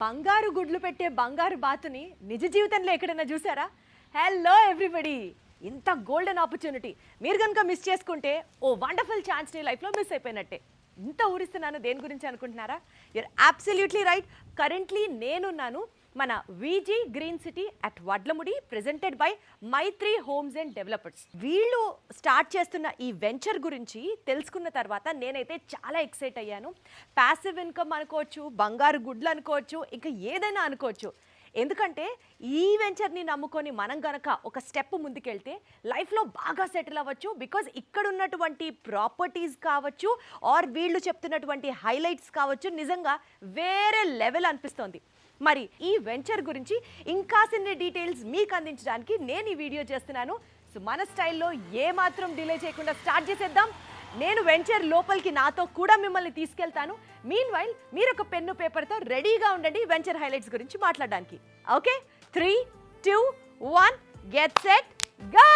బంగారు గుడ్లు పెట్టే బంగారు బాతుని నిజ జీవితంలో ఎక్కడైనా చూసారా? హలో ఎవ్రీబడి, ఇంత గోల్డెన్ ఆపర్చునిటీ మీరు కనుక మిస్ చేసుకుంటే ఓ వండర్ఫుల్ ఛాన్స్ని లైఫ్లో మిస్ అయిపోయినట్టే. ఇంత ఊరిస్తున్నాను దేని గురించి అనుకుంటున్నారా? Your absolutely right. కరెంట్లీ నేనున్నాను మన VG green city at Vadlamudi, presented by Mythri homes and developers. వీళ్ళు స్టార్ట్ చేస్తున్న ఈ వెంచర్ గురించి తెలుసుకున్న తర్వాత నేనైతే చాలా ఎక్సైట్ అయ్యాను. ప్యాసివ్ ఇన్కమ్ అనుకోవచ్చు, బంగారు గుడ్లు అనుకోవచ్చు, ఇంకా ఏదైనా అనుకోవచ్చు. ఎందుకంటే ఈ వెంచర్ని నమ్ముకొని మనం గనక ఒక స్టెప్ ముందుకెళ్తే లైఫ్లో బాగా సెటిల్ అవ్వచ్చు. బికాజ్ ఇక్కడ ఉన్నటువంటి ప్రాపర్టీస్ కావచ్చు ఆర్ వీళ్ళు చెప్తున్నటువంటి హైలైట్స్ కావచ్చు, నిజంగా వేరే లెవెల్ అనిపిస్తోంది. మరి ఈ వెంచర్ గురించి ఇంకాసిన్ని డీటెయిల్స్ మీకు అందించడానికి నేను ఈ వీడియో చేస్తున్నాను. సో మన స్టైల్లో ఏమాత్రం డిలే చేయకుండా స్టార్ట్ చేసేద్దాం. నేను వెంచర్ లోపలికి నాతో కూడా మిమ్మల్ని తీసుకెళ్తాను. మీన్ వైల్ మీరు ఒక పెన్ను పేపర్తో రెడీగా ఉండండి వెంచర్ హైలైట్స్ గురించి మాట్లాడడానికి. Okay, 3, 2, 1 get set go.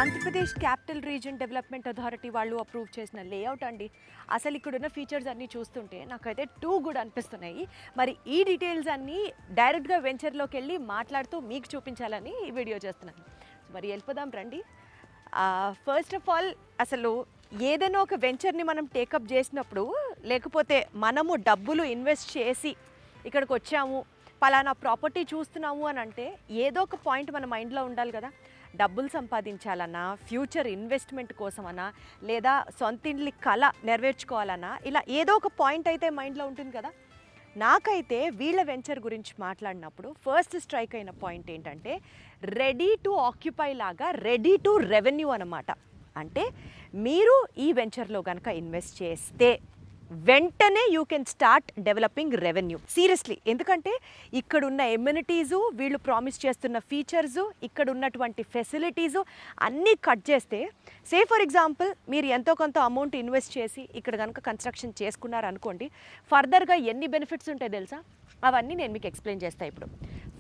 Andhra Pradesh capital region development authority వాళ్ళు అప్రూవ్ చేసిన లేఅవుట్ అండి. అసలు ఇక్కడున్న ఫీచర్స్ అన్నీ చూస్తుంటే నాకైతే టూ గుడ్ అనిపిస్తున్నాయి. మరి ఈ డీటెయిల్స్ అన్నీ డైరెక్ట్గా వెంచర్లోకి వెళ్ళి మాట్లాడుతూ మీకు చూపించాలని ఈ వీడియో చేస్తున్నాను. మరి వెళ్ళిపోదాం రండి. ఫస్ట్ ఆఫ్ ఆల్, అసలు ఏదైనా ఒక వెంచర్ని మనం టేకప్ చేసినప్పుడు, లేకపోతే మనము డబ్బులు ఇన్వెస్ట్ చేసి ఇక్కడికి వచ్చాము, పలానా ప్రాపర్టీ చూస్తున్నాము అని అంటే ఏదో ఒక పాయింట్ మన మైండ్లో ఉండాలి కదా. డబ్బులు సంపాదించాలన్నా, ఫ్యూచర్ ఇన్వెస్ట్మెంట్ కోసమన్నా, లేదా సొంత ఇంటి కళ నెరవేర్చుకోవాలన్నా, ఇలా ఏదో ఒక పాయింట్ అయితే మైండ్లో ఉంటుంది కదా. నాకైతే వీళ్ళ వెంచర్ గురించి మాట్లాడినప్పుడు ఫస్ట్ స్ట్రైక్ అయిన పాయింట్ ఏంటంటే రెడీ టు ఆక్యుపై లాగా రెడీ టు రెవెన్యూ అన్నమాట. అంటే మీరు ఈ వెంచర్లో కనుక ఇన్వెస్ట్ చేస్తే వెంటనే you can start developing revenue. Seriously, ఎందుకంటే ఇక్కడున్న ఎమ్యూనిటీసు, వీళ్ళు ప్రామిస్ చేస్తున్న ఫీచర్సు, ఇక్కడ ఉన్నటువంటి ఫెసిలిటీసు అన్నీ కట్ చేస్తే, సే ఫర్ ఎగ్జాంపుల్ మీరు ఎంతో కొంత అమౌంట్ ఇన్వెస్ట్ చేసి ఇక్కడ కనుక కన్స్ట్రక్షన్ చేసుకున్నారనుకోండి, ఫర్దర్గా ఎన్ని బెనిఫిట్స్ ఉంటాయి తెలుసా? అవన్నీ నేను మీకు ఎక్స్ప్లెయిన్ చేస్తాను ఇప్పుడు.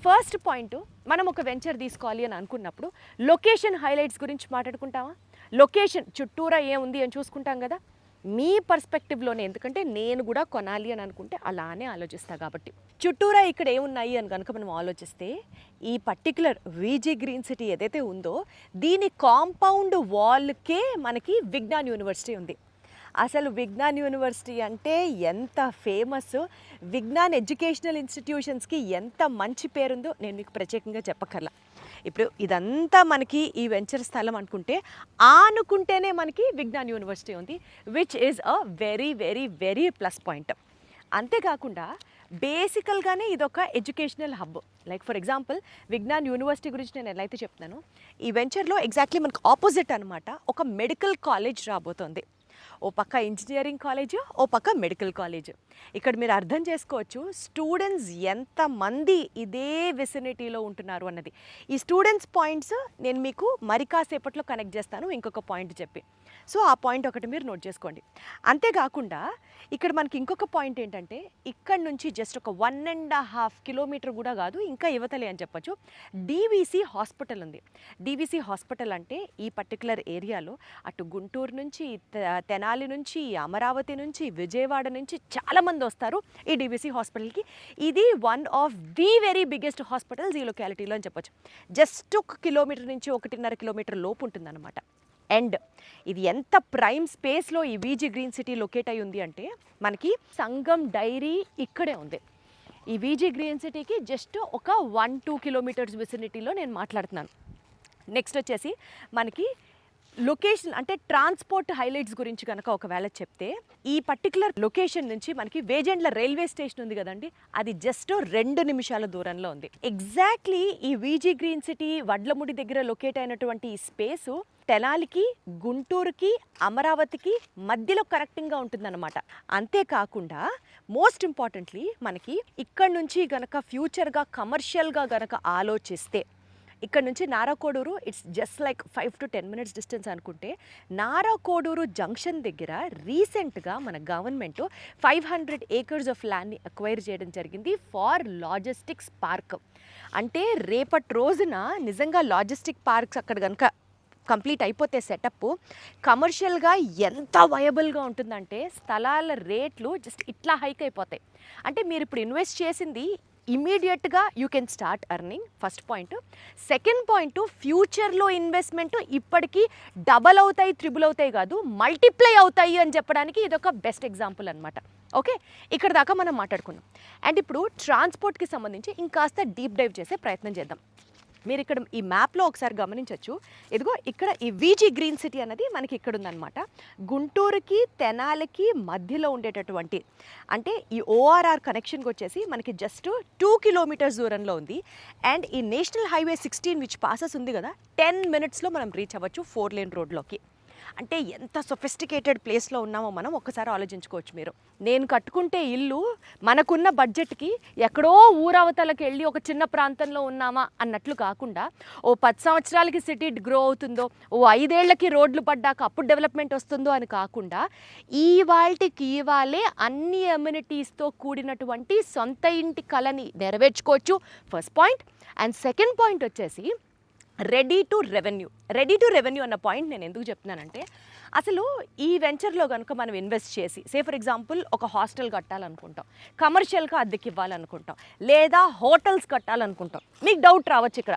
ఫస్ట్ పాయింట్, మనం ఒక వెంచర్ తీసుకోవాలి అని అనుకున్నప్పుడు లొకేషన్ హైలైట్స్ గురించి మాట్లాడుకుంటామా? లొకేషన్ చుట్టూరా ఏముంది అని చూసుకుంటాం కదా. మీ పర్స్పెక్టివ్లోనే, ఎందుకంటే నేను కూడా కొనాలి అని అనుకుంటే అలానే ఆలోచిస్తా కాబట్టి. చుట్టూరా ఇక్కడ ఏమున్నాయి అని కనుక మనం ఆలోచిస్తే, ఈ పర్టికులర్ విజీ గ్రీన్ సిటీ ఏదైతే ఉందో దీని కాంపౌండ్ వాల్కే మనకి విజ్ఞాన్ యూనివర్సిటీ ఉంది. అసలు విజ్ఞాన్ యూనివర్సిటీ అంటే ఎంత ఫేమస్, విజ్ఞాన్ ఎడ్యుకేషనల్ ఇన్స్టిట్యూషన్స్కి ఎంత మంచి పేరుందో నేను మీకు ప్రత్యేకంగా చెప్పక్కర్లా. ఇప్పుడు ఇదంతా మనకి ఈ వెంచర్ స్థలం అనుకుంటే, ఆనుకుంటేనే మనకి విజ్ఞాన్ యూనివర్సిటీ ఉంది, which is a very very very plus point. అంతేకాకుండా బేసికల్గానే ఇదొక educational hub. Like for example Vignan university గురించి నేను ఎలా అయితే చెప్తున్నాను, ఈ వెంచర్లో ఎగ్జాక్ట్లీ మనకు ఆపోజిట్ అనమాట ఒక మెడికల్ కాలేజ్ రాబోతోంది. ఓ పక్క ఇంజనీరింగ్ కాలేజ్, ఓ పక్క మెడికల్ కాలేజ్. ఇక్కడ మీరు అర్థం చేసుకోవచ్చు స్టూడెంట్స్ ఎంతమంది ఇదే విసినిటీలో ఉంటున్నారు అన్నది. ఈ స్టూడెంట్స్ పాయింట్స్ నేను మీకు మరి కాసేపట్లో కనెక్ట్ చేస్తాను ఇంకొక పాయింట్ చెప్పి. సో ఆ పాయింట్ ఒకటి మీరు నోట్ చేసుకోండి. అంతేకాకుండా ఇక్కడ మనకి ఇంకొక పాయింట్ ఏంటంటే, ఇక్కడ నుంచి జస్ట్ ఒక 1.5 కిలోమీటర్ కూడా కాదు, ఇంకా యువతలే అని చెప్పచ్చు, డీవీసీ హాస్పిటల్ ఉంది. డీవీసీ హాస్పిటల్ అంటే ఈ పర్టికులర్ ఏరియాలో అటు గుంటూరు నుంచి, తెనాలి నుంచి, అమరావతి నుంచి, విజయవాడ నుంచి చాలామంది వస్తారు ఈ డీవీసీ హాస్పిటల్కి. ఇది one of the very biggest hospitals ఈ లొకాలిటీలో అని చెప్పొచ్చు. జస్ట్ 1 కిలోమీటర్ నుంచి 1.5 కిలోమీటర్ లోపు ఉంటుందన్నమాట. అండ్ ఇది ఎంత ప్రైమ్ స్పేస్లో ఈ విజీ గ్రీన్ సిటీ లొకేట్ అయి ఉంది అంటే, మనకి సంగం డైరీ ఇక్కడే ఉంది. ఈ విజీ గ్రీన్ సిటీకి జస్ట్ ఒక 1-2 కిలోమీటర్స్ విసినిటీలో నేను మాట్లాడుతున్నాను. నెక్స్ట్ వచ్చేసి మనకి లొకేషన్ అంటే ట్రాన్స్పోర్ట్ హైలైట్స్ గురించి కనుక ఒకవేళ చెప్తే, ఈ పర్టికులర్ లొకేషన్ నుంచి మనకి వేజెండ్ల రైల్వే స్టేషన్ ఉంది కదండి, అది జస్ట్ 2 నిమిషాల దూరంలో ఉంది. ఎగ్జాక్ట్లీ ఈ విజీ గ్రీన్ సిటీ వడ్లముడి దగ్గర లొకేట్ అయినటువంటి ఈ స్పేసు తెనాలికి, గుంటూరుకి, అమరావతికి మధ్యలో కరెక్టింగ్గా ఉంటుందన్నమాట. అంతేకాకుండా మోస్ట్ ఇంపార్టెంట్లీ మనకి ఇక్కడ నుంచి గనక ఫ్యూచర్గా కమర్షియల్గా గనక ఆలోచిస్తే, ఇక్కడ నుంచి Narakoduru it's just like 5 to 10 minutes distance అనుకుంటే, నారాకోడూరు జంక్షన్ దగ్గర రీసెంట్గా మన గవర్నమెంట్ 500 acres ఆఫ్ ల్యాండ్ని అక్వైర్ చేయడం జరిగింది ఫార్ లాజిస్టిక్స్ పార్క్. అంటే రేపటి రోజున నిజంగా లాజిస్టిక్ పార్క్స్ అక్కడ కనుక కంప్లీట్ అయిపోతే సెటప్ కమర్షియల్గా ఎంత వయబుల్గా ఉంటుందంటే స్థలాల రేట్లు జస్ట్ ఇట్లా హైక్ అయిపోతాయి. అంటే మీరు ఇప్పుడు ఇన్వెస్ట్ చేసింది ఇమీడియట్గా you can start earning, first point. Second point, ఫ్యూచర్లో ఇన్వెస్ట్మెంట్ ఇప్పటికీ డబల్ అవుతాయి, త్రిబుల్ అవుతాయి కాదు, మల్టిప్లై అవుతాయి అని చెప్పడానికి ఇదొక బెస్ట్ ఎగ్జాంపుల్ అనమాట. ఓకే, ఇక్కడ దాకా మనం మాట్లాడుకున్నాం. అండ్ ఇప్పుడు ట్రాన్స్పోర్ట్కి సంబంధించి ఇంకాస్త డీప్ డైవ్ చేసే ప్రయత్నం చేద్దాం. మీరు ఇక్కడ ఈ మ్యాప్లో ఒకసారి గమనించవచ్చు. ఇదిగో ఇక్కడ ఈ వీజీ గ్రీన్ సిటీ అనేది మనకి ఇక్కడ ఉందన్నమాట. గుంటూరుకి తెనాలికి మధ్యలో ఉండేటటువంటి, అంటే ఈ ఓఆర్ఆర్ కనెక్షన్కి వచ్చేసి మనకి జస్ట్ 2 kilometers దూరంలో ఉంది. అండ్ ఈ నేషనల్ హైవే 16 విచ్ పాసెస్ ఉంది కదా, 10 minutesలో మనం రీచ్ అవ్వచ్చు 4-lane రోడ్లోకి. అంటే ఎంత సొఫిస్టికేటెడ్ ప్లేస్లో ఉన్నామో మనం ఒక్కసారి ఆలోచించుకోవచ్చు. మీరు నేను కట్టుకుంటే ఇల్లు మనకున్న బడ్జెట్కి ఎక్కడో ఊరవతలకు వెళ్ళి ఒక చిన్న ప్రాంతంలో ఉన్నామా అన్నట్లు కాకుండా, ఓ 10 సంవత్సరాలకి సిటీ గ్రో అవుతుందో, ఓ 5 ఏళ్లకి రోడ్లు పడ్డాక అప్పుడు డెవలప్మెంట్ వస్తుందో అని కాకుండా, ఇవాళకి ఇవాళే అన్ని అమ్యూనిటీస్తో కూడినటువంటి సొంత ఇంటి కళని నెరవేర్చుకోవచ్చు, first point. And second point వచ్చేసి రెడీ టు రెవెన్యూ అన్న పాయింట్ నేను ఎందుకు చెప్తున్నానంటే, అసలు ఈ వెంచర్లో కనుక మనం ఇన్వెస్ట్ చేసి, సే ఫర్ ఎగ్జాంపుల్ ఒక హాస్టల్ కట్టాలనుకుంటాం, కమర్షియల్గా అద్దెకి ఇవ్వాలనుకుంటాం, లేదా హోటల్స్ కట్టాలనుకుంటాం. మీకు డౌట్ రావచ్చు ఇక్కడ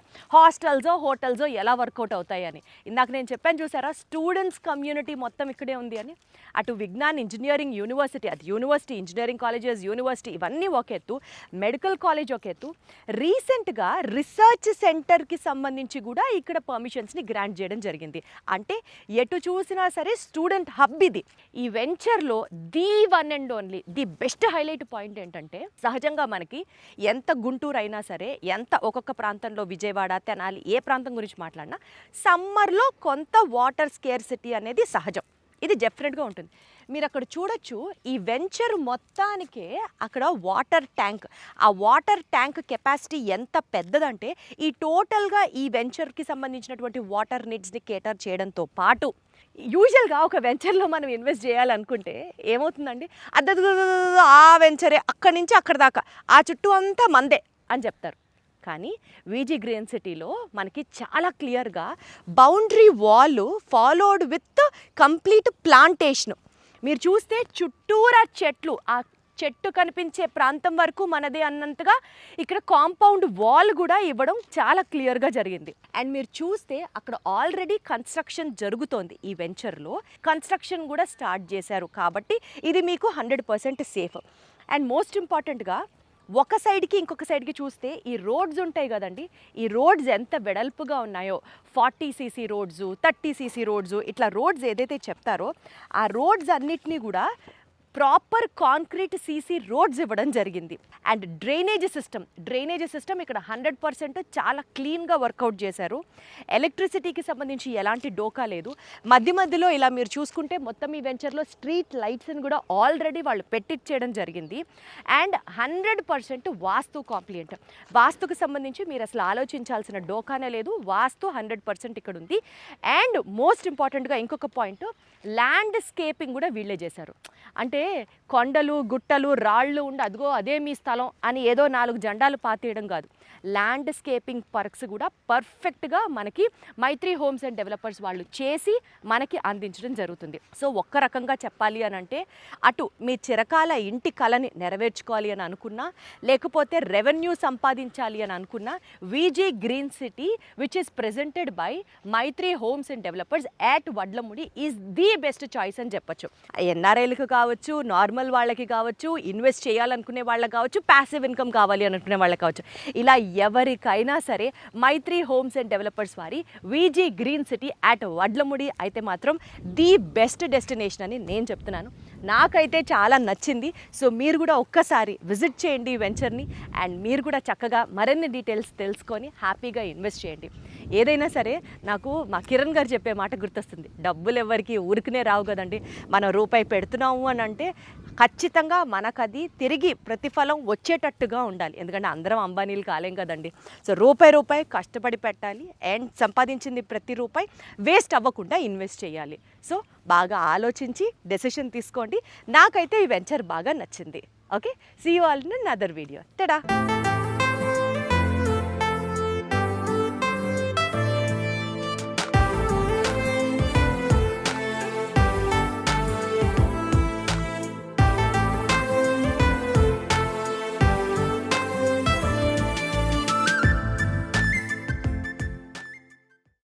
హోటల్సో ఎలా వర్కౌట్ అవుతాయి అని. ఇందాక నేను చెప్పాను చూసారా, స్టూడెంట్స్ కమ్యూనిటీ మొత్తం ఇక్కడే ఉంది అని. అటు విజ్ఞాన్ ఇంజనీరింగ్ యూనివర్సిటీ, అది యూనివర్సిటీ, ఇంజనీరింగ్ కాలేజెస్, యూనివర్సిటీ ఇవన్నీ ఒక ఎత్తు, మెడికల్ కాలేజ్ ఒక ఎత్తు, రీసెంట్గా రీసెర్చ్ సెంటర్కి సంబంధించి కూడా ఇక్కడ పర్మిషన్స్ని గ్రాంట్ చేయడం జరిగింది. అంటే ఎటు చూసినా సరే స్టూడెంట్ హబ్ ఇది. ఈ వెంచర్లో the one and only the best highlight point ఏంటంటే, సహజంగా మనకి ఎంత గుంటూరు అయినా సరే, ఎంత ఒక్కొక్క ప్రాంతంలో విజయవాడ, తెనాలి ఏ ప్రాంతం గురించి మాట్లాడినా సమ్మర్లో కొంత వాటర్ స్కేర్సిటీ అనేది సహజం, ఇది డెఫినెట్గా ఉంటుంది. మీరు అక్కడ చూడొచ్చు, ఈ వెంచర్ మొత్తానికే అక్కడ వాటర్ ట్యాంక్, ఆ వాటర్ ట్యాంక్ కెపాసిటీ ఎంత పెద్దదంటే ఈ టోటల్గా ఈ వెంచర్కి సంబంధించినటువంటి వాటర్ నీడ్స్ని కేటర్ చేయడంతో పాటు, యూజువల్గా ఒక వెంచర్లో మనం ఇన్వెస్ట్ చేయాలనుకుంటే ఏమవుతుందండి, ఆ వెంచరే అక్కడి నుంచి అక్కడ దాకా ఆ చుట్టూ అంతా మందే అని చెప్తారు. కానీ వీజీ గ్రీన్ సిటీలో మనకి చాలా క్లియర్గా boundary wall followed with complete plantation. మీరు చూస్తే చుట్టూరా చెట్లు, ఆ చెట్టు కనిపించే ప్రాంతం వరకు మనదే అన్నంతగా ఇక్కడ కాంపౌండ్ వాల్ కూడా ఇవ్వడం చాలా క్లియర్గా జరిగింది. అండ్ మీరు చూస్తే అక్కడ ఆల్రెడీ కన్స్ట్రక్షన్ జరుగుతోంది, ఈ వెంచర్లో కన్స్ట్రక్షన్ కూడా స్టార్ట్ చేశారు. కాబట్టి ఇది మీకు 100% సేఫ్. అండ్ మోస్ట్ ఇంపార్టెంట్గా ఒక సైడ్కి ఇంకొక సైడ్కి చూస్తే ఈ రోడ్స్ ఉంటాయి కదండి, ఈ రోడ్స్ ఎంత వెడల్పుగా ఉన్నాయో, 40cc రోడ్స్, 30cc రోడ్స్, ఇట్లా రోడ్స్ ఏదైతే చెప్తారో ఆ రోడ్స్ అన్నిటినీ కూడా ప్రాపర్ కాంక్రీట్ సీసీ రోడ్స్ ఇవ్వడం జరిగింది. అండ్ డ్రైనేజ్ సిస్టమ్ ఇక్కడ 100% చాలా క్లీన్గా వర్కౌట్ చేశారు. ఎలక్ట్రిసిటీకి సంబంధించి ఎలాంటి డోకా లేదు. మధ్యలో ఇలా మీరు చూసుకుంటే మొత్తం ఈ వెంచర్లో స్ట్రీట్ లైట్స్ని కూడా ఆల్రెడీ వాళ్ళు పెట్టించేయడం జరిగింది. అండ్ 100% వాస్తు కాంప్లియంట్. వాస్తుకు సంబంధించి మీరు అసలు ఆలోచించాల్సిన డోకానే లేదు, వాస్తు 100% ఇక్కడ ఉంది. అండ్ మోస్ట్ ఇంపార్టెంట్గా ఇంకొక పాయింట్, ల్యాండ్స్కేపింగ్ కూడా వీళ్ళే చేశారు. అంటే కొండలు గుట్టలు రాళ్ళు ఉండి అదిగో అదే మీ స్థలం అని ఏదో 4 జెండాలు పాతేయడం కాదు, ల్యాండ్స్కేపింగ్ పర్క్స్ కూడా పర్ఫెక్ట్గా మనకి మైత్రి హోమ్స్ అండ్ డెవలపర్స్ వాళ్ళు చేసి మనకి అందించడం జరుగుతుంది. సో ఒక్క రకంగా చెప్పాలి అని అంటే, అటు మీ చిరకాల ఇంటి కళని నెరవేర్చుకోవాలి అని అనుకున్నా, లేకపోతే రెవెన్యూ సంపాదించాలి అని అనుకున్నా, VG green city which is presented by Mythri homes and developers at Vadlamudi is the best choice అని చెప్పొచ్చు. ఎన్ఆర్ఐలకు కావచ్చు, నార్మల్ వాళ్ళకి కావచ్చు, ఇన్వెస్ట్ చేయాలనుకునే వాళ్ళకి కావచ్చు, ప్యాసివ్ ఇన్కమ్ కావాలి అనుకునే వాళ్ళకి కావచ్చు, ఇలా ఎవరికైనా సరే మైత్రి హోమ్స్ అండ్ డెవలపర్స్ వారి VG green city at Vadlamudi అయితే మాత్రం ది బెస్ట్ డెస్టినేషన్ అని నేను చెప్తున్నాను. నాకైతే చాలా నచ్చింది. సో మీరు కూడా ఒక్కసారి విజిట్ చేయండి ఈ వెంచర్ని, అండ్ మీరు కూడా చక్కగా మరిన్ని డీటెయిల్స్ తెలుసుకొని హ్యాపీగా ఇన్వెస్ట్ చేయండి. ఏదైనా సరే నాకు మా కిరణ్ గారు చెప్పే మాట గుర్తొస్తుంది, డబ్బులు ఎవరికి ఊరికనే రావు కదండి, మనం రూపాయి పెడుతున్నాము అని అంటే ఖచ్చితంగా మనకది తిరిగి ప్రతిఫలం వచ్చేటట్టుగా ఉండాలి. ఎందుకంటే అందరం అంబానీలు కాలేం కదండి. సో రూపాయి కష్టపడి పెట్టాలి అండ్ సంపాదించింది ప్రతి రూపాయి వేస్ట్ అవ్వకుండా ఇన్వెస్ట్ చేయాలి. సో బాగా ఆలోచించి డెసిషన్ తీసుకోండి. నాకైతే ఈ వెంచర్ బాగా నచ్చింది. Okay, see you all in another video. Ta-da.